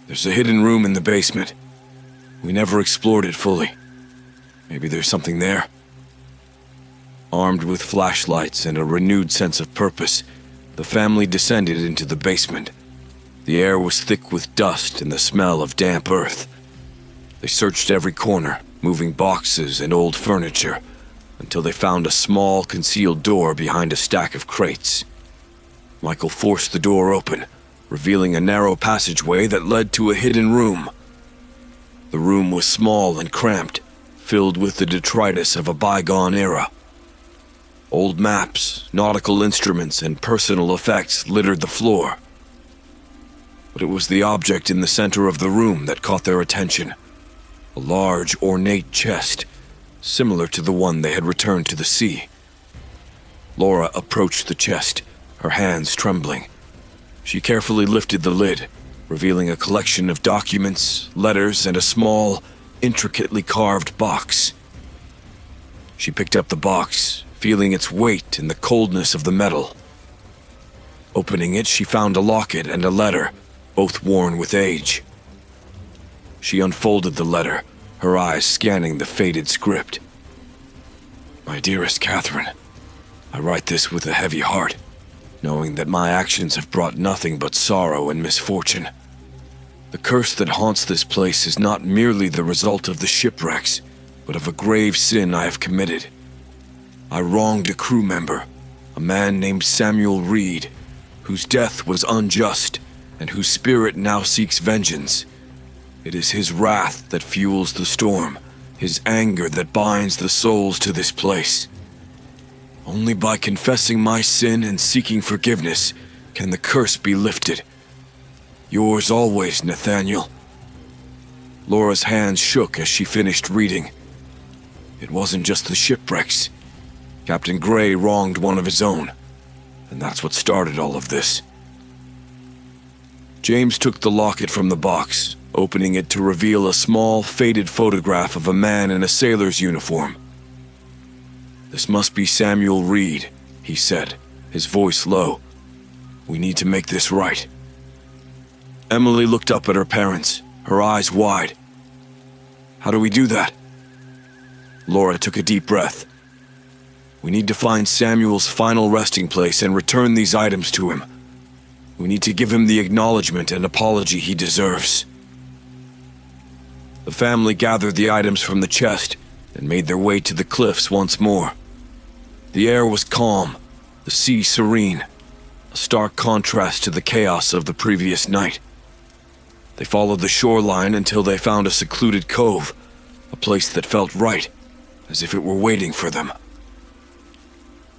"There's a hidden room in the basement. We never explored it fully. Maybe there's something there." Armed with flashlights and a renewed sense of purpose, the family descended into the basement. The air was thick with dust and the smell of damp earth. They searched every corner, moving boxes and old furniture, until they found a small, concealed door behind a stack of crates. Michael forced the door open, revealing a narrow passageway that led to a hidden room. The room was small and cramped, filled with the detritus of a bygone era. Old maps, nautical instruments, and personal effects littered the floor. But it was the object in the center of the room that caught their attention. A large, ornate chest, similar to the one they had returned to the sea. Laura approached the chest, her hands trembling. She carefully lifted the lid, revealing a collection of documents, letters, and a small, intricately carved box. She picked up the box, feeling its weight and the coldness of the metal. Opening it, she found a locket and a letter, both worn with age. She unfolded the letter, her eyes scanning the faded script. "My dearest Catherine, I write this with a heavy heart, knowing that my actions have brought nothing but sorrow and misfortune. The curse that haunts this place is not merely the result of the shipwrecks, but of a grave sin I have committed. I wronged a crew member, a man named Samuel Reed, whose death was unjust and whose spirit now seeks vengeance. It is his wrath that fuels the storm, his anger that binds the souls to this place. Only by confessing my sin and seeking forgiveness can the curse be lifted. Yours always, Nathaniel." Laura's hands shook as she finished reading. It wasn't just the shipwrecks. Captain Gray wronged one of his own, and that's what started all of this. James took the locket from the box, opening it to reveal a small, faded photograph of a man in a sailor's uniform. "This must be Samuel Reed," he said, his voice low. "We need to make this right." Emily looked up at her parents, her eyes wide. "How do we do that?" Laura took a deep breath. "We need to find Samuel's final resting place and return these items to him. We need to give him the acknowledgement and apology he deserves." The family gathered the items from the chest and made their way to the cliffs once more. The air was calm, the sea serene, a stark contrast to the chaos of the previous night. They followed the shoreline until they found a secluded cove, a place that felt right, as if it were waiting for them.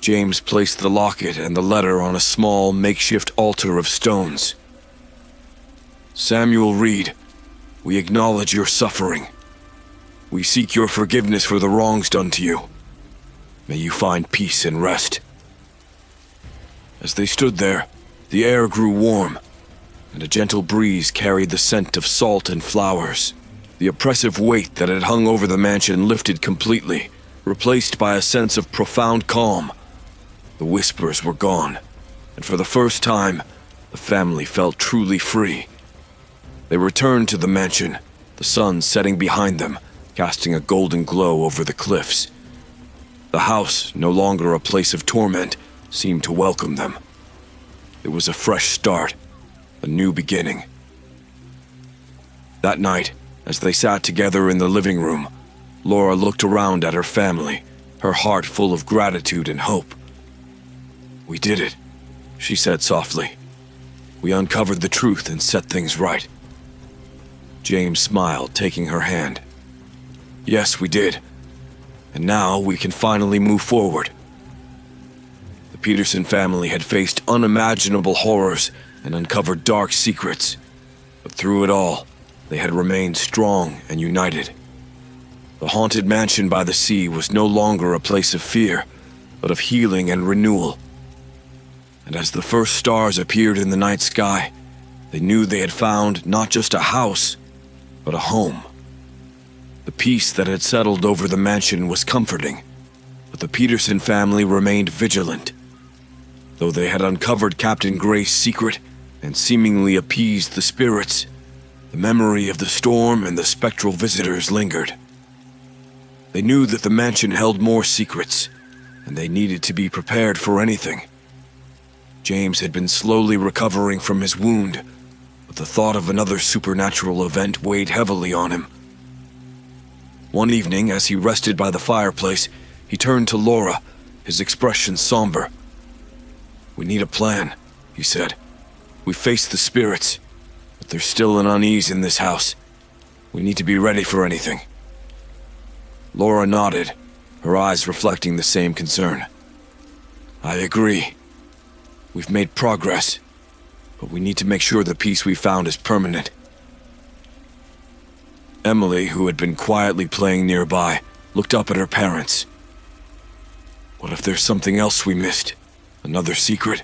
James placed the locket and the letter on a small, makeshift altar of stones. "Samuel Reed, we acknowledge your suffering. We seek your forgiveness for the wrongs done to you. May you find peace and rest." As they stood there, the air grew warm, and a gentle breeze carried the scent of salt and flowers. The oppressive weight that had hung over the mansion lifted completely, replaced by a sense of profound calm. The whispers were gone, and for the first time, the family felt truly free. They returned to the mansion, the sun setting behind them, casting a golden glow over the cliffs. The house, no longer a place of torment, seemed to welcome them. It was a fresh start, a new beginning. That night, as they sat together in the living room, Laura looked around at her family, her heart full of gratitude and hope. "We did it," she said softly. "We uncovered the truth and set things right." James smiled, taking her hand. "Yes, we did. And now we can finally move forward." The Peterson family had faced unimaginable horrors and uncovered dark secrets, but through it all, they had remained strong and united. The haunted mansion by the sea was no longer a place of fear, but of healing and renewal. And as the first stars appeared in the night sky, they knew they had found not just a house, but a home. The peace that had settled over the mansion was comforting, but the Peterson family remained vigilant. Though they had uncovered Captain Gray's secret and seemingly appeased the spirits, the memory of the storm and the spectral visitors lingered. They knew that the mansion held more secrets, and they needed to be prepared for anything. James had been slowly recovering from his wound, but the thought of another supernatural event weighed heavily on him. One evening, as he rested by the fireplace, he turned to Laura, his expression somber. "We need a plan," he said. "We faced the spirits, but there's still an unease in this house. We need to be ready for anything." Laura nodded, her eyes reflecting the same concern. "I agree. We've made progress, but we need to make sure the peace we found is permanent." Emily, who had been quietly playing nearby, looked up at her parents. "What if there's something else we missed? Another secret?"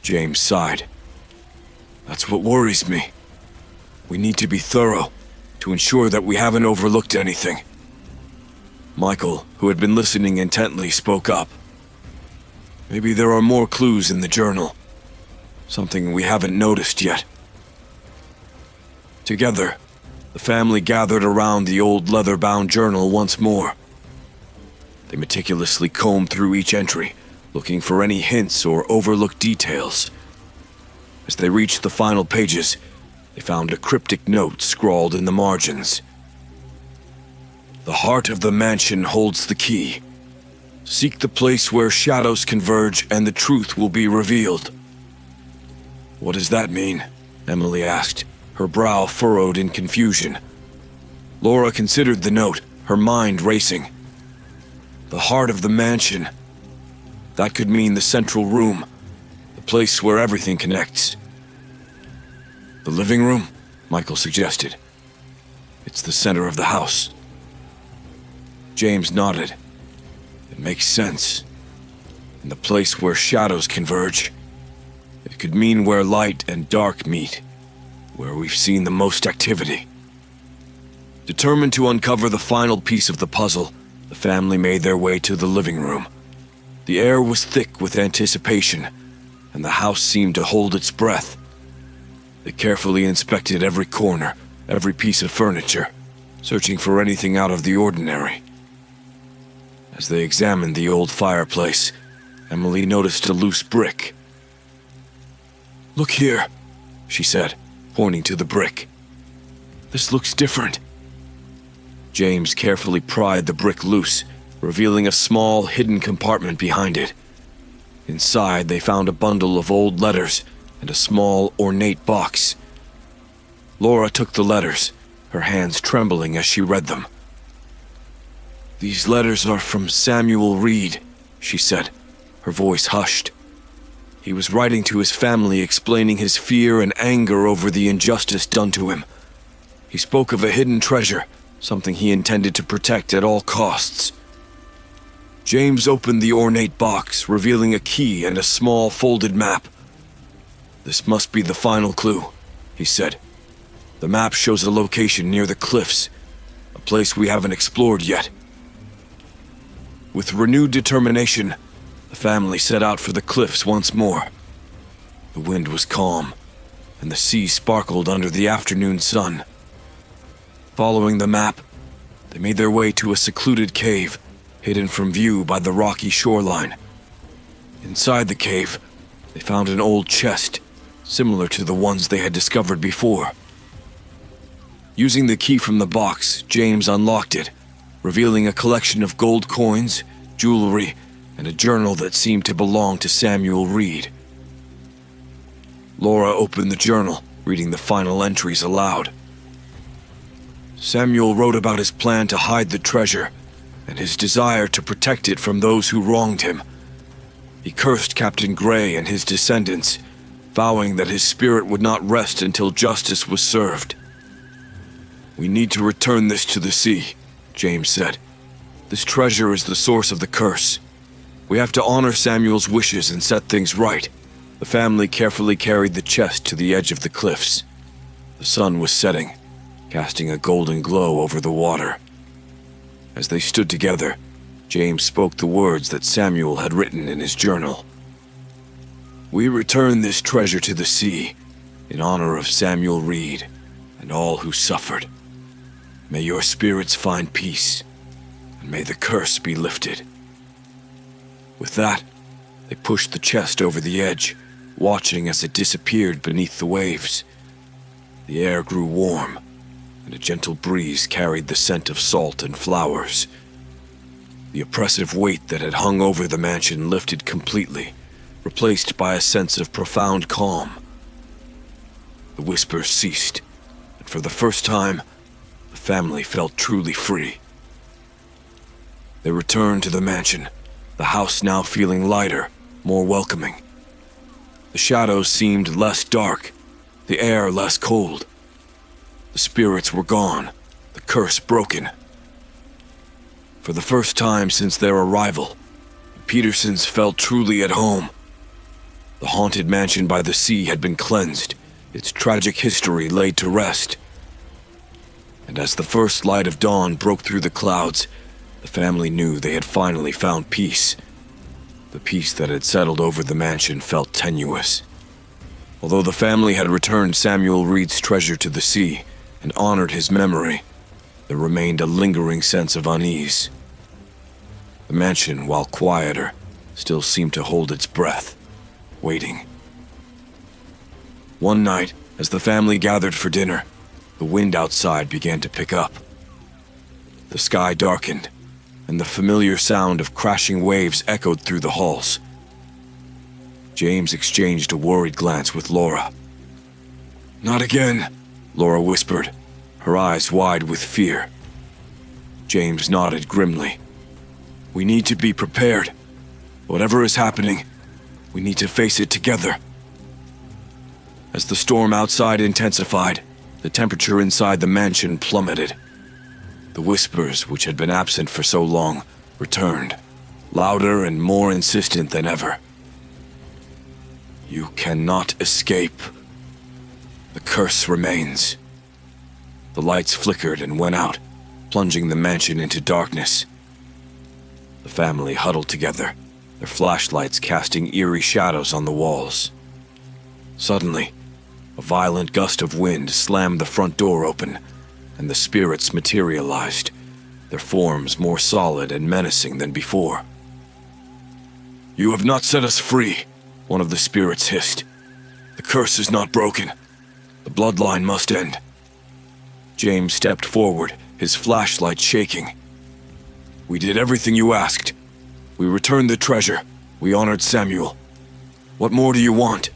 James sighed. "That's what worries me. We need to be thorough to ensure that we haven't overlooked anything." Michael, who had been listening intently, spoke up. "Maybe there are more clues in the journal. Something we haven't noticed yet." Together, the family gathered around the old leather-bound journal once more. They meticulously combed through each entry, looking for any hints or overlooked details. As they reached the final pages, they found a cryptic note scrawled in the margins. "The heart of the mansion holds the key. Seek the place where shadows converge and the truth will be revealed." "What does that mean?" Emily asked, her brow furrowed in confusion. Laura considered the note, her mind racing. The heart of the mansion. That could mean the central room, the place where everything connects. "The living room?" Michael suggested. "It's the center of the house." James nodded. "It makes sense. In the place where shadows converge. It could mean where light and dark meet, where we've seen the most activity." Determined to uncover the final piece of the puzzle, the family made their way to the living room. The air was thick with anticipation, and the house seemed to hold its breath. They carefully inspected every corner, every piece of furniture, searching for anything out of the ordinary. As they examined the old fireplace, Emily noticed a loose brick. "Look here," she said, pointing to the brick. "This looks different." James carefully pried the brick loose, revealing a small, hidden compartment behind it. Inside, they found a bundle of old letters and a small, ornate box. Laura took the letters, her hands trembling as she read them. "These letters are from Samuel Reed," she said, her voice hushed. He was writing to his family, explaining his fear and anger over the injustice done to him. He spoke of a hidden treasure, something he intended to protect at all costs. James opened the ornate box, revealing a key and a small folded map. "This must be the final clue," he said. "The map shows a location near the cliffs, a place we haven't explored yet." With renewed determination, the family set out for the cliffs once more. The wind was calm, and the sea sparkled under the afternoon sun. Following the map, they made their way to a secluded cave, hidden from view by the rocky shoreline. Inside the cave, they found an old chest, similar to the ones they had discovered before. Using the key from the box, James unlocked it, revealing a collection of gold coins, jewelry, and a journal that seemed to belong to Samuel Reed. Laura opened the journal, reading the final entries aloud. Samuel wrote about his plan to hide the treasure and his desire to protect it from those who wronged him. He cursed Captain Gray and his descendants, vowing that his spirit would not rest until justice was served. "We need to return this to the sea," James said. "This treasure is the source of the curse. We have to honor Samuel's wishes and set things right." The family carefully carried the chest to the edge of the cliffs. The sun was setting, casting a golden glow over the water. As they stood together, James spoke the words that Samuel had written in his journal. "We return this treasure to the sea in honor of Samuel Reed and all who suffered. May your spirits find peace, and may the curse be lifted." With that, they pushed the chest over the edge, watching as it disappeared beneath the waves. The air grew warm, and a gentle breeze carried the scent of salt and flowers. The oppressive weight that had hung over the mansion lifted completely, replaced by a sense of profound calm. The whispers ceased, and for the first time, the family felt truly free. They returned to the mansion, the house now feeling lighter, more welcoming. The shadows seemed less dark, the air less cold. The spirits were gone, the curse broken. For the first time since their arrival, the Petersons felt truly at home. The haunted mansion by the sea had been cleansed, its tragic history laid to rest. And as the first light of dawn broke through the clouds, the family knew they had finally found peace. The peace that had settled over the mansion felt tenuous. Although the family had returned Samuel Reed's treasure to the sea and honored his memory, there remained a lingering sense of unease. The mansion, while quieter, still seemed to hold its breath, waiting. One night, as the family gathered for dinner, the wind outside began to pick up. The sky darkened, and the familiar sound of crashing waves echoed through the halls. James exchanged a worried glance with Laura. "Not again," Laura whispered, her eyes wide with fear. James nodded grimly. "We need to be prepared. Whatever is happening, we need to face it together." As the storm outside intensified, the temperature inside the mansion plummeted. The whispers, which had been absent for so long, returned, louder and more insistent than ever. "You cannot escape. The curse remains." The lights flickered and went out, plunging the mansion into darkness. The family huddled together, their flashlights casting eerie shadows on the walls. Suddenly, a violent gust of wind slammed the front door open, and the spirits materialized, their forms more solid and menacing than before. "You have not set us free," one of the spirits hissed. "The curse is not broken. The bloodline must end." James stepped forward, his flashlight shaking. "We did everything you asked. We returned the treasure. We honored Samuel. What more do you want?"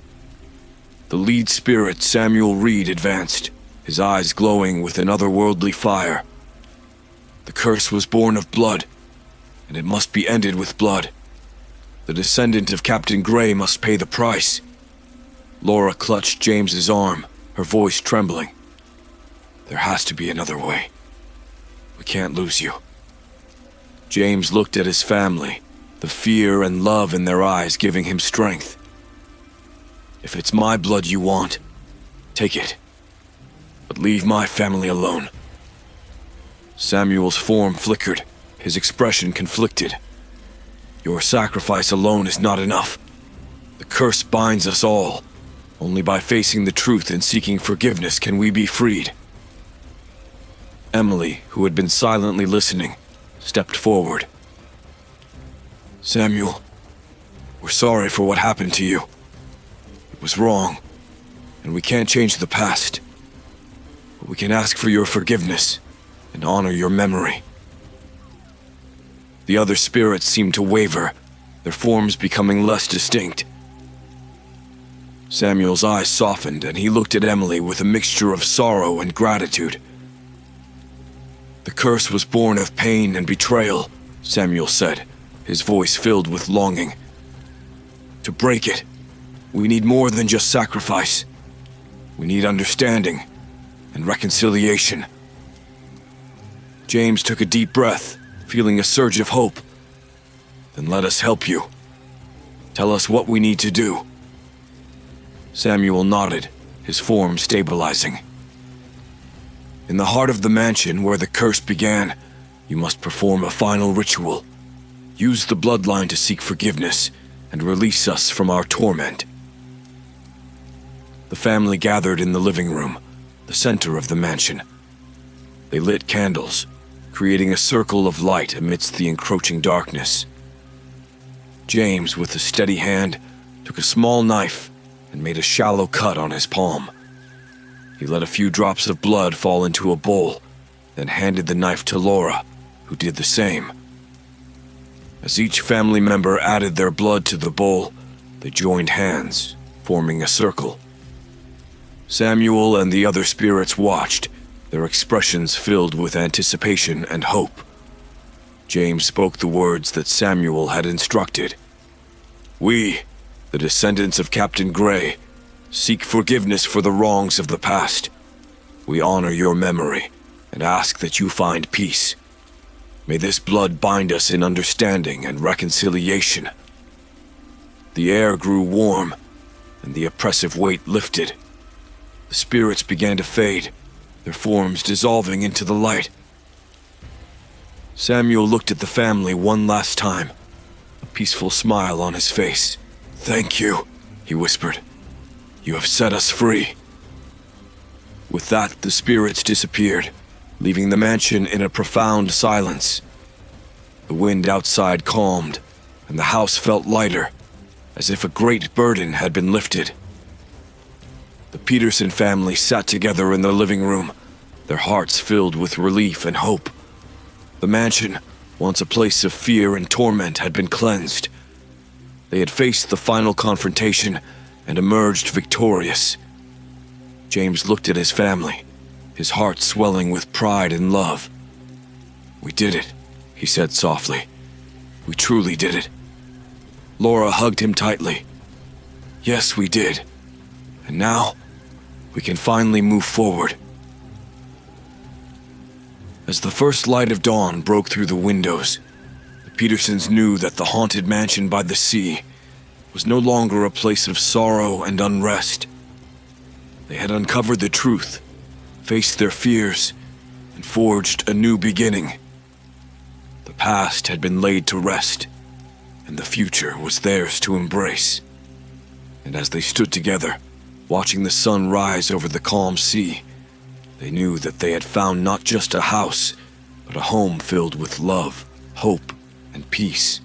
The lead spirit, Samuel Reed, advanced, his eyes glowing with an otherworldly fire. "The curse was born of blood, and it must be ended with blood. The descendant of Captain Gray must pay the price." Laura clutched James's arm, her voice trembling. "There has to be another way. We can't lose you." James looked at his family, the fear and love in their eyes giving him strength. "If it's my blood you want, take it. But leave my family alone." Samuel's form flickered, his expression conflicted. "Your sacrifice alone is not enough. The curse binds us all. Only by facing the truth and seeking forgiveness can we be freed." Emily, who had been silently listening, stepped forward. "Samuel, we're sorry for what happened to you. It was wrong, and we can't change the past. but we can ask for your forgiveness and honor your memory." The other spirits seemed to waver, their forms becoming less distinct. Samuel's eyes softened, and he looked at Emily with a mixture of sorrow and gratitude. "The curse was born of pain and betrayal," Samuel said, his voice filled with longing. "To break it, we need more than just sacrifice. We need understanding and reconciliation." James took a deep breath, feeling a surge of hope. "Then let us help you. Tell us what we need to do." Samuel nodded, his form stabilizing. "In the heart of the mansion where the curse began, you must perform a final ritual. Use the bloodline to seek forgiveness and release us from our torment." The family gathered in the living room, the center of the mansion. They lit candles, creating a circle of light amidst the encroaching darkness. James, with a steady hand, took a small knife and made a shallow cut on his palm. He let a few drops of blood fall into a bowl, then handed the knife to Laura, who did the same. As each family member added their blood to the bowl, they joined hands, forming a circle. Samuel and the other spirits watched, their expressions filled with anticipation and hope. James spoke the words that Samuel had instructed. "We, the descendants of Captain Gray, seek forgiveness for the wrongs of the past. We honor your memory and ask that you find peace. May this blood bind us in understanding and reconciliation." The air grew warm, and the oppressive weight lifted. The spirits began to fade, their forms dissolving into the light. Samuel looked at the family one last time, a peaceful smile on his face. "Thank you," he whispered. "You have set us free." With that, the spirits disappeared, leaving the mansion in a profound silence. The wind outside calmed, and the house felt lighter, as if a great burden had been lifted. The Peterson family sat together in the living room, their hearts filled with relief and hope. The mansion, once a place of fear and torment, had been cleansed. They had faced the final confrontation and emerged victorious. James looked at his family, his heart swelling with pride and love. "We did it," he said softly. "We truly did it." Laura hugged him tightly. "Yes, we did. And now, we can finally move forward." As the first light of dawn broke through the windows, the Petersons knew that the haunted mansion by the sea was no longer a place of sorrow and unrest. They had uncovered the truth, faced their fears, and forged a new beginning. The past had been laid to rest, and the future was theirs to embrace. And as they stood together, watching the sun rise over the calm sea, they knew that they had found not just a house, but a home filled with love, hope, and peace.